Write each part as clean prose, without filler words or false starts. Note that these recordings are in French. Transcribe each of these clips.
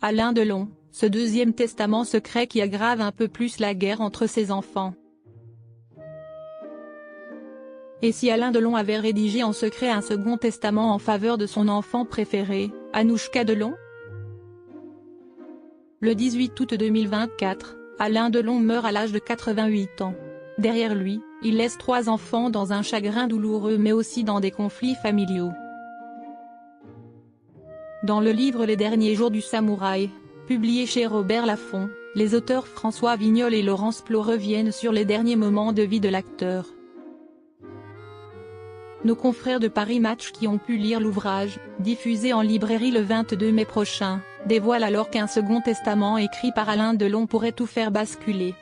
Alain Delon, ce deuxième testament secret qui aggrave un peu plus la guerre entre ses enfants. Et si Alain Delon avait rédigé en secret un second testament en faveur de son enfant préféré, Anouchka Delon? Le 18 août 2024, Alain Delon meurt à l'âge de 88 ans. Derrière lui, il laisse 3 enfants dans un chagrin douloureux mais aussi dans des conflits familiaux. Dans le livre Les derniers jours du samouraï, publié chez Robert Laffont, les auteurs François Vignol et Laurence Plot reviennent sur les derniers moments de vie de l'acteur. Nos confrères de Paris Match qui ont pu lire l'ouvrage, diffusé en librairie le 22 mai prochain, dévoilent alors qu'un second testament écrit par Alain Delon pourrait tout faire basculer.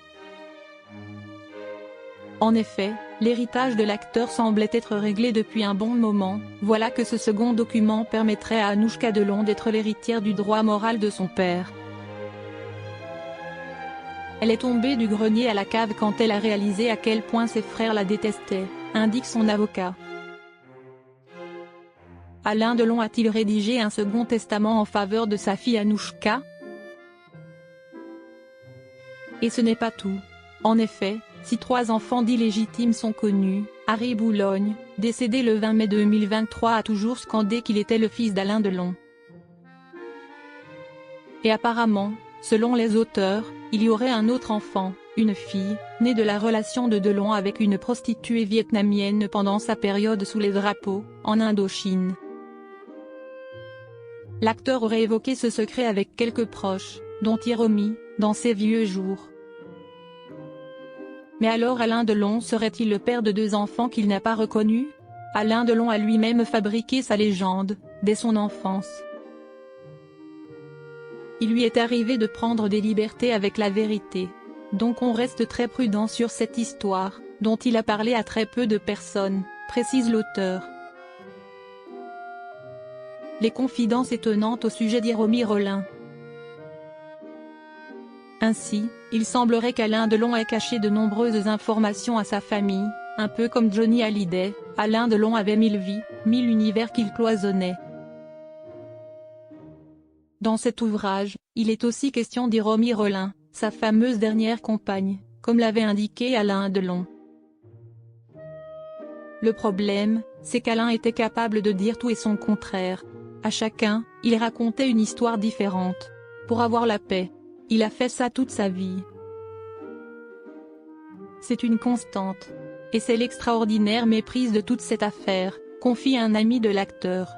En effet, l'héritage de l'acteur semblait être réglé depuis un bon moment, voilà que ce second document permettrait à Anouchka Delon d'être l'héritière du droit moral de son père. Elle est tombée du grenier à la cave quand elle a réalisé à quel point ses frères la détestaient, indique son avocat. Alain Delon a-t-il rédigé un second testament en faveur de sa fille Anouchka? Et ce n'est pas tout. En effet, si 3 enfants dits légitimes sont connus, Harry Boulogne, décédé le 20 mai 2023 a toujours scandé qu'il était le fils d'Alain Delon. Et apparemment, selon les auteurs, il y aurait un autre enfant, une fille, née de la relation de Delon avec une prostituée vietnamienne pendant sa période sous les drapeaux, en Indochine. L'acteur aurait évoqué ce secret avec quelques proches, dont Hiromi, dans ses vieux jours. Mais alors Alain Delon serait-il le père de 2 enfants qu'il n'a pas reconnus? Alain Delon a lui-même fabriqué sa légende, dès son enfance. Il lui est arrivé de prendre des libertés avec la vérité. Donc on reste très prudent sur cette histoire, dont il a parlé à très peu de personnes, précise l'auteur. Les confidences étonnantes au sujet d'Hiromi Rollin. Ainsi, il semblerait qu'Alain Delon ait caché de nombreuses informations à sa famille, un peu comme Johnny Hallyday. Alain Delon avait 1000 vies, 1000 univers qu'il cloisonnait. Dans cet ouvrage, il est aussi question d'Hiromi Rollin, sa fameuse dernière compagne, comme l'avait indiqué Alain Delon. Le problème, c'est qu'Alain était capable de dire tout et son contraire. À chacun, il racontait une histoire différente. Pour avoir la paix. Il a fait ça toute sa vie. C'est une constante. Et c'est l'extraordinaire méprise de toute cette affaire, confie un ami de l'acteur.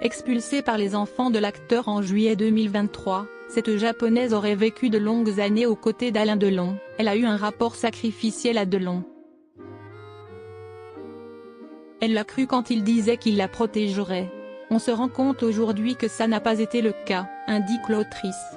Expulsée par les enfants de l'acteur en juillet 2023, cette japonaise aurait vécu de longues années aux côtés d'Alain Delon. Elle a eu un rapport sacrificiel à Delon. Elle l'a cru quand il disait qu'il la protégerait. On se rend compte aujourd'hui que ça n'a pas été le cas, indique l'autrice.